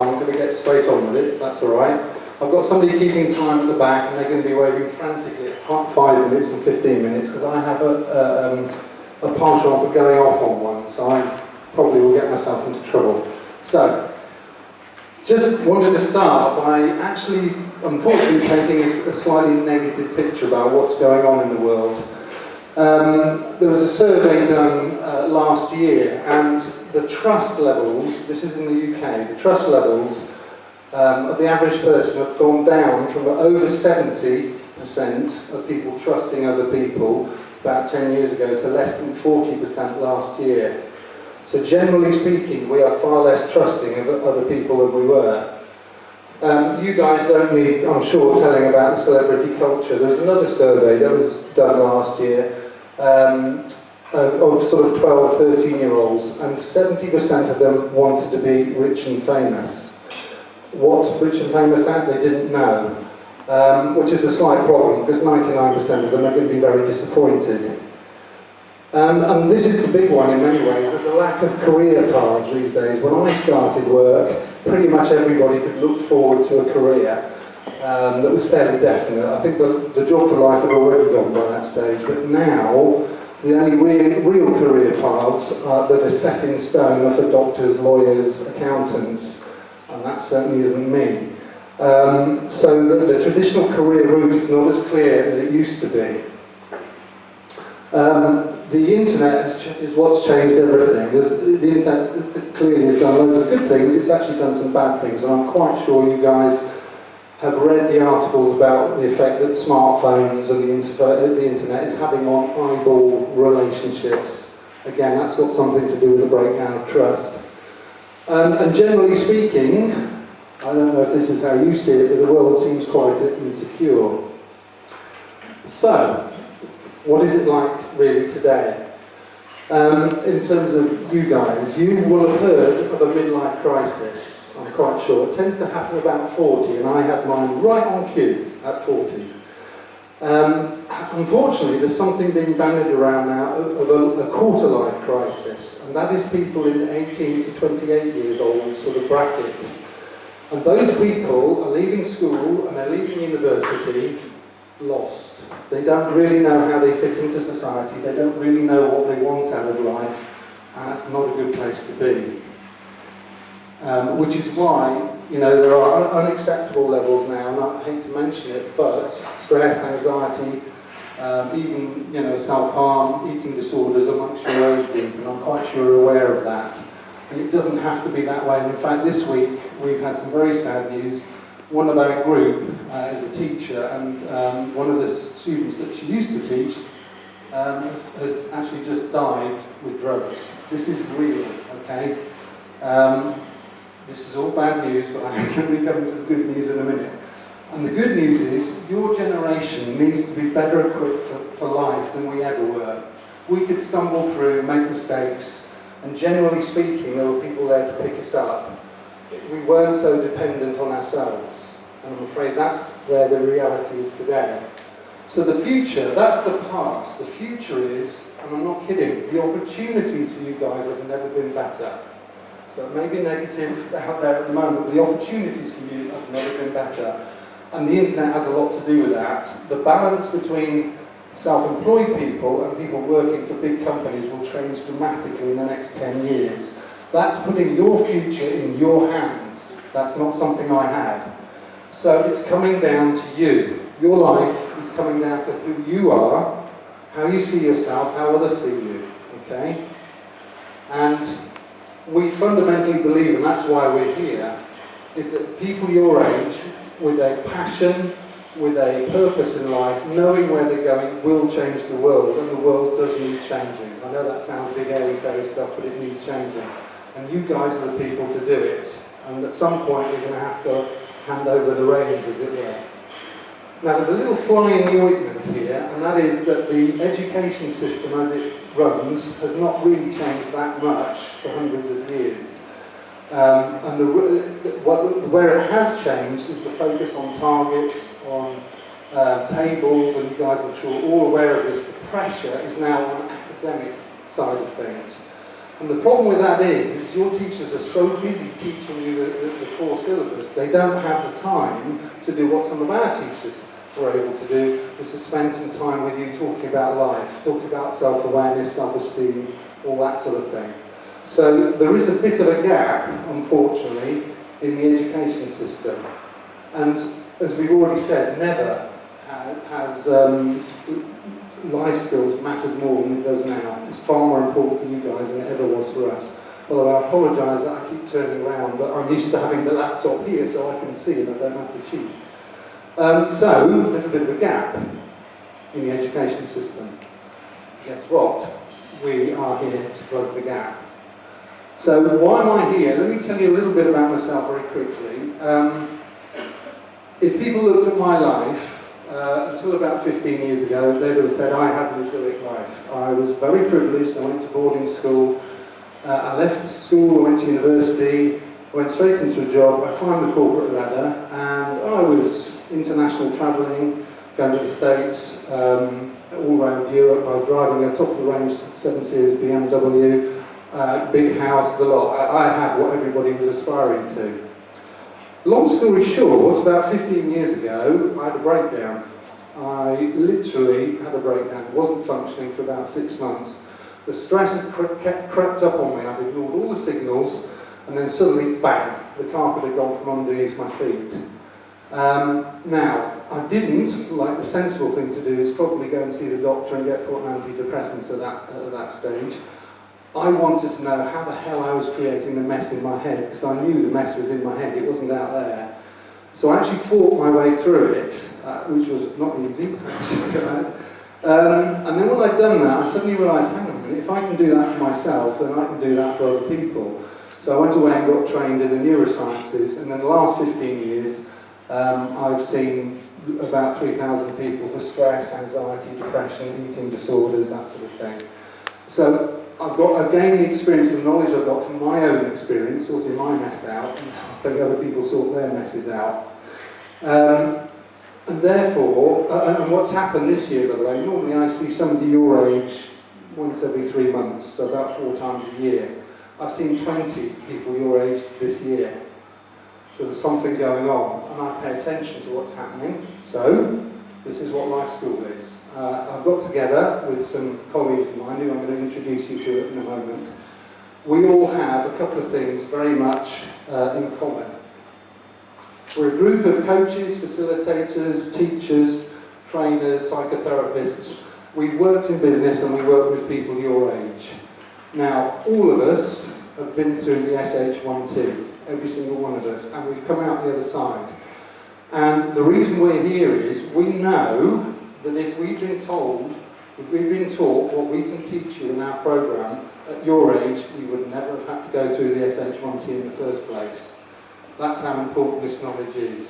I'm going to get straight on with it, if that's all right. I've got somebody keeping time at the back, and they're going to be waving frantically at 5 minutes and 15 minutes, because I have a penchant for going off on one, so I probably will get myself into trouble. So, just wanted to start by actually, unfortunately, painting a slightly negative picture about what's going on in the world. There was a survey done last year, and the trust levels, this is in the UK, the trust levels of the average person have gone down from over 70% of people trusting other people about 10 years ago to less than 40% last year. So generally speaking, we are far less trusting of other people than we were. You guys don't need, I'm sure, telling about the celebrity culture. There's another survey that was done last year of sort of 12, 13-year-olds, and 70% of them wanted to be rich and famous. What rich and famous at, they didn't know, which is a slight problem, because 99% of them are going to be very disappointed. And this is the big one in many ways. There's a lack of career paths these days. When I started work, pretty much everybody could look forward to a career that was fairly definite. I think the job for life had already gone by that stage, but now the only real career paths that are set in stone are for doctors, lawyers, accountants, and that certainly isn't me. So the traditional career route is not as clear as it used to be. The internet is what's changed everything. The internet clearly has done loads of good things, it's actually done some bad things, and I'm quite sure you guys have read the articles about the effect that smartphones and the internet is having on eyeball relationships. Again, that's got something to do with the breakdown of trust. And generally speaking, I don't know if this is how you see it, but the world seems quite insecure. So, what is it like really today? In terms of you guys, you will have heard of a midlife crisis. I'm quite sure. It tends to happen about 40, and I had mine right on cue at 40. Unfortunately, there's something being bandied around now of a quarter-life crisis, and that is people in 18 to 28 years old sort of bracket. And those people are leaving school and they're leaving university lost. They don't really know how they fit into society, they don't really know what they want out of life, and that's not a good place to be. Which is why, you know, there are unacceptable levels now, and I hate to mention it, but stress, anxiety, even, you know, self-harm, eating disorders amongst your age group, and I'm quite sure you're aware of that. And it doesn't have to be that way. And in fact, this week we've had some very sad news. One of our group is a teacher, and one of the students that she used to teach has actually just died with drugs. This is real, okay? This is all bad news, but I'm going to be coming to the good news in a minute. And the good news is, your generation needs to be better equipped for life than we ever were. We could stumble through, make mistakes, and generally speaking, there were people there to pick us up. We weren't so dependent on ourselves, and I'm afraid that's where the reality is today. So the future, that's the past. The future is, and I'm not kidding, the opportunities for you guys have never been better. So it may be negative out there at the moment, but the opportunities for you have never been better. And the internet has a lot to do with that. The balance between self-employed people and people working for big companies will change dramatically in the next 10 years. That's putting your future in your hands. That's not something I had. So it's coming down to you. Your life is coming down to who you are, how you see yourself, how others see you, okay? And we fundamentally believe, and that's why we're here, is that people your age, with a passion, with a purpose in life, knowing where they're going, will change the world, and the world does need changing. I know that sounds big, airy, fairy stuff, but it needs changing. And you guys are the people to do it. And at some point, you're going to have to hand over the reins, as it were. Now, there's a little fly in the ointment here, and that is that the education system, as it runs, has not really changed that much for hundreds of years. Where it has changed is the focus on targets, on tables, and you guys are sure all aware of this. The pressure is now on the academic side of things. And the problem with that is, your teachers are so busy teaching you the core syllabus, they don't have the time to do what some of our teachers were able to do, was to spend some time with you talking about life, talking about self-awareness, self-esteem, all that sort of thing. So there is a bit of a gap, unfortunately, in the education system. And as we've already said, never has life skills mattered more than it does now. It's far more important for you guys than it ever was for us. Although I apologise that I keep turning around, but I'm used to having the laptop here so I can see and I don't have to cheat. So there's a bit of a gap in the education system. Guess what? We are here to plug the gap. So why am I here? Let me tell you a little bit about myself very quickly. If people looked at my life, until about 15 years ago, they would have said I had an idyllic life. I was very privileged. I went to boarding school. I left school, I went to university, I went straight into a job. I climbed the corporate ladder, and I was international travelling, going to the States, all around Europe. I was driving a top-of-the-range 7 Series BMW, big house, the lot. I had what everybody was aspiring to. Long story short, about 15 years ago, I had a breakdown. I literally had a breakdown. Wasn't functioning for about 6 months. The stress had crept up on me. I'd ignored all the signals, and then suddenly, bang, the carpet had gone from underneath my feet. Now, I didn't, like the sensible thing to do is probably go and see the doctor and get put on antidepressants at that stage. I wanted to know how the hell I was creating the mess in my head, because I knew the mess was in my head, it wasn't out there. So I actually fought my way through it, which was not easy, and then when I'd done that, I suddenly realised, hang on a minute, if I can do that for myself, then I can do that for other people. So I went away and got trained in the neurosciences, and in the last 15 years, I've seen about 3,000 people for stress, anxiety, depression, eating disorders, that sort of thing. So I've gained the experience and knowledge I've got from my own experience, sorting my mess out, and helping other people sort their messes out. And therefore, and what's happened this year, by the way, normally I see somebody your age once every 3 months, so about 4 times a year. I've seen 20 people your age this year. So there's something going on, and I pay attention to what's happening. So, this is what Life School is. I've got together with some colleagues of mine who I'm going to introduce you to in a moment. We all have a couple of things very much in common. We're a group of coaches, facilitators, teachers, trainers, psychotherapists. We've worked in business and we work with people your age. Now, all of us have been through the SH12, every single one of us, and we've come out the other side. And the reason we're here is we know that if we've been told, if we've been taught what we can teach you in our programme at your age, we would never have had to go through the SH1T in the first place. That's how important this knowledge is.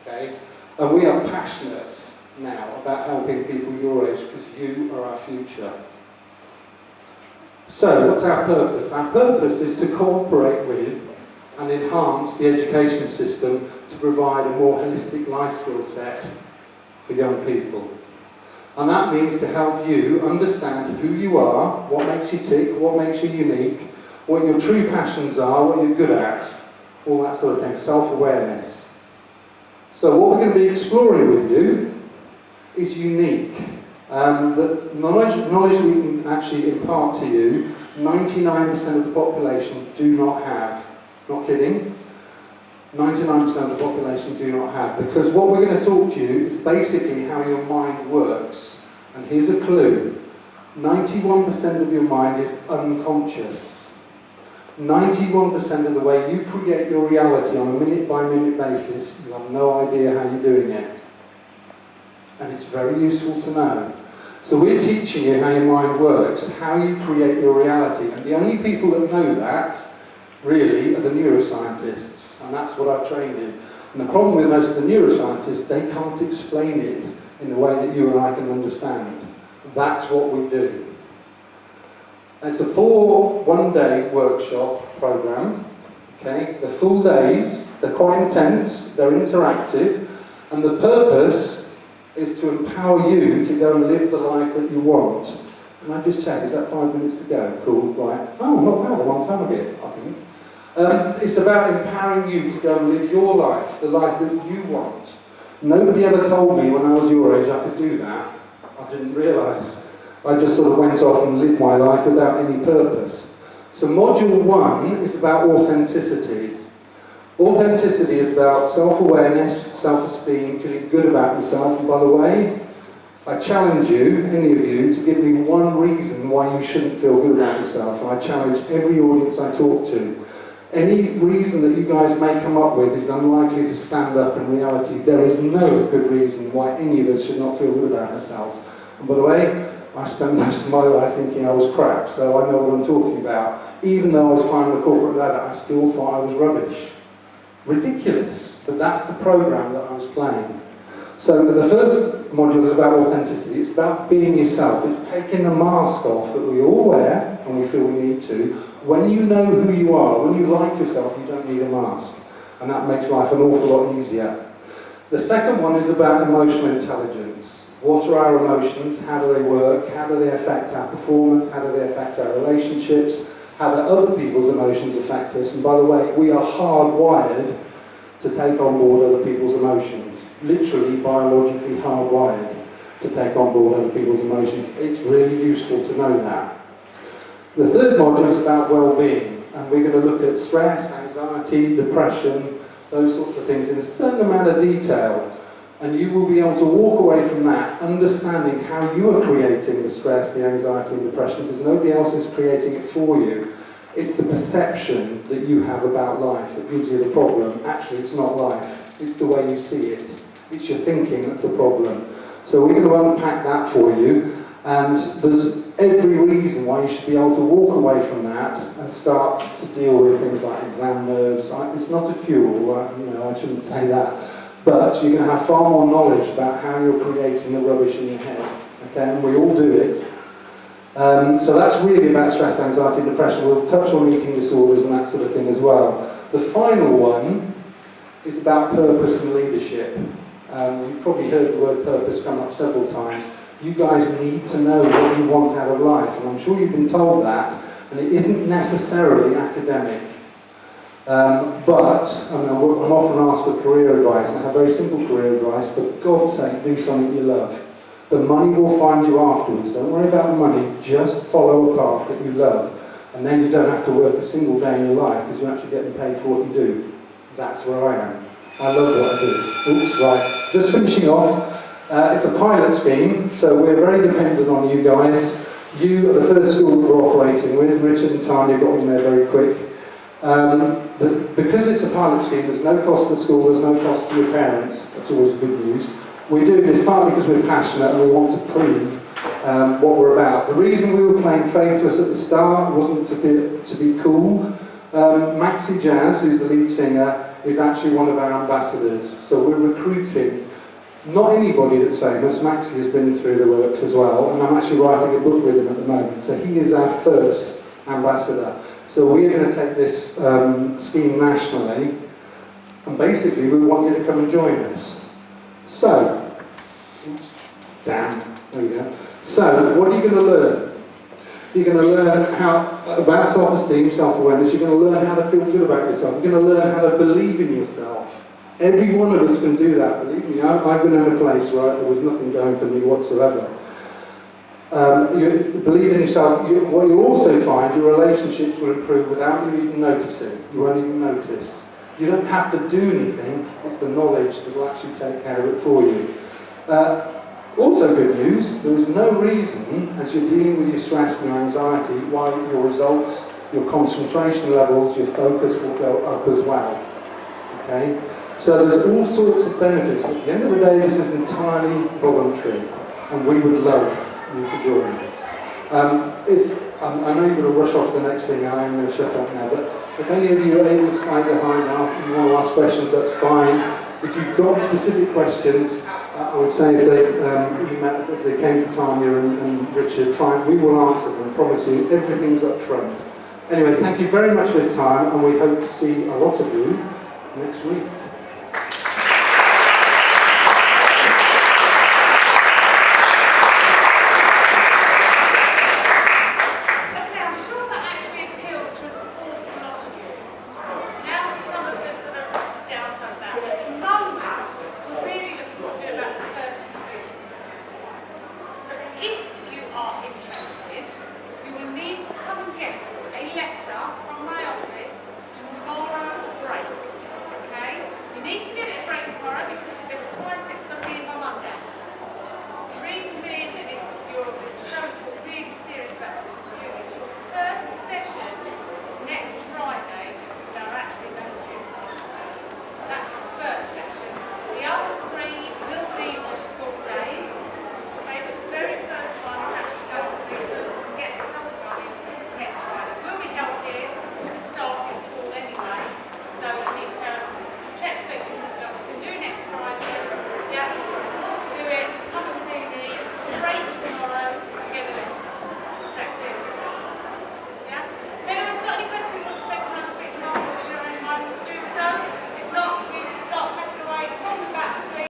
Okay? And we are passionate now about helping people your age because you are our future. So, what's our purpose? Our purpose is to cooperate with and enhance the education system to provide a more holistic life skill set for young people. And that means to help you understand who you are, what makes you tick, what makes you unique, what your true passions are, what you're good at, all that sort of thing, self-awareness. So what we're going to be exploring with you is unique. The knowledge we can actually impart to you, 99% of the population do not have. Not kidding. 99% of the population do not have, because what we're going to talk to you is basically how your mind works. And here's a clue. 91% of your mind is unconscious. 91% of the way you create your reality on a minute-by-minute basis, you have no idea how you're doing it. And it's very useful to know. So we're teaching you how your mind works, how you create your reality. And the only people that know that, really, are the neuroscientists. And that's what I've trained in. And the problem with most of the neuroscientists, they can't explain it in the way that you and I can understand. That's what we do. And it's a 4 one-day workshop program. Okay, the full days, they're quite intense, they're interactive, and the purpose is to empower you to go and live the life that you want. Can I just check, is that 5 minutes to go? Cool, right. Oh, not bad, a long time ago, I think. It's about empowering you to go and live your life, the life that you want. Nobody ever told me when I was your age I could do that. I didn't realise. I just sort of went off and lived my life without any purpose. So module 1 is about authenticity. Authenticity is about self-awareness, self-esteem, feeling good about yourself. And by the way, I challenge you, any of you, to give me one reason why you shouldn't feel good about yourself. And I challenge every audience I talk to. Any reason that you guys may come up with is unlikely to stand up in reality. There is no good reason why any of us should not feel good about ourselves. And by the way, I spent most of my life thinking I was crap, so I know what I'm talking about. Even though I was climbing the corporate ladder, I still thought I was rubbish. Ridiculous, but that's the program that I was playing. So the first module is about authenticity. It's about being yourself. It's taking the mask off that we all wear, and we feel we need to. When you know who you are, when you like yourself, you don't need a mask. And that makes life an awful lot easier. The second one is about emotional intelligence. What are our emotions? How do they work? How do they affect our performance? How do they affect our relationships? How do other people's emotions affect us? And by the way, we are hardwired to take on board other people's emotions. Literally, biologically hardwired to take on board other people's emotions. It's really useful to know that. The third module is about well-being. And we're going to look at stress, anxiety, depression, those sorts of things in a certain amount of detail. And you will be able to walk away from that understanding how you are creating the stress, the anxiety and depression, because nobody else is creating it for you. It's the perception that you have about life that gives you the problem. Actually, it's not life. It's the way you see it. It's your thinking that's the problem. So we're going to unpack that for you. And there's every reason why you should be able to walk away from that and start to deal with things like exam nerves. It's not a cure, I shouldn't say that. But you're going to have far more knowledge about how you're creating the rubbish in your head. Okay, and we all do it. So that's really about stress, anxiety, and depression. We'll touch on eating disorders and that sort of thing as well. The final one is about purpose and leadership. You've probably heard the word purpose come up several times. You guys need to know what you want out of life, and I'm sure you've been told that, and it isn't necessarily academic. But I'm often asked for career advice, and I have very simple career advice. For God's sake, do something you love. The money will find you afterwards. Don't worry about the money, just follow a path that you love. And then you don't have to work a single day in your life because you're actually getting paid for what you do. That's where I am. I love what I do. Oops, right. Just finishing off. It's a pilot scheme, so we're very dependent on you guys. You are the first school that we're operating with. Richard and Tanya got in there very quick. Because it's a pilot scheme, there's no cost to school, there's no cost to your parents. That's always good news. We're doing this partly because we're passionate and we want to prove what we're about. The reason we were playing Faithless at the start wasn't to be cool. Maxi Jazz, who's the lead singer, is actually one of our ambassadors. So we're recruiting not anybody that's famous. Maxi has been through the works as well, and I'm actually writing a book with him at the moment. So he is our first ambassador. So we're going to take this scheme nationally, and basically we want you to come and join us. So, there we go. So, what are you going to learn? You're going to learn about self-esteem, self-awareness. You're going to learn how to feel good about yourself. You're going to learn how to believe in yourself. Every one of us can do that, believe me. I've been in a place where there was nothing going for me whatsoever. You believe in yourself. What you'll also find, your relationships will improve without you even noticing. You won't even notice. You don't have to do anything. It's the knowledge that will actually take care of it for you. Also good news, there is no reason, as you're dealing with your stress and your anxiety, why your results, your concentration levels, your focus will go up as well. Okay? So there's all sorts of benefits. But at the end of the day, this is entirely voluntary, and we would love you to join us. I know you're going to rush off to the next thing, and I'm going to shut up now, but if any of you are able to slide behind after you want to ask questions, that's fine. If you've got specific questions, I would say if they came to Tanya and Richard, fine, we will answer them, I promise you, everything's up front. Anyway, thank you very much for your time, and we hope to see a lot of you next week.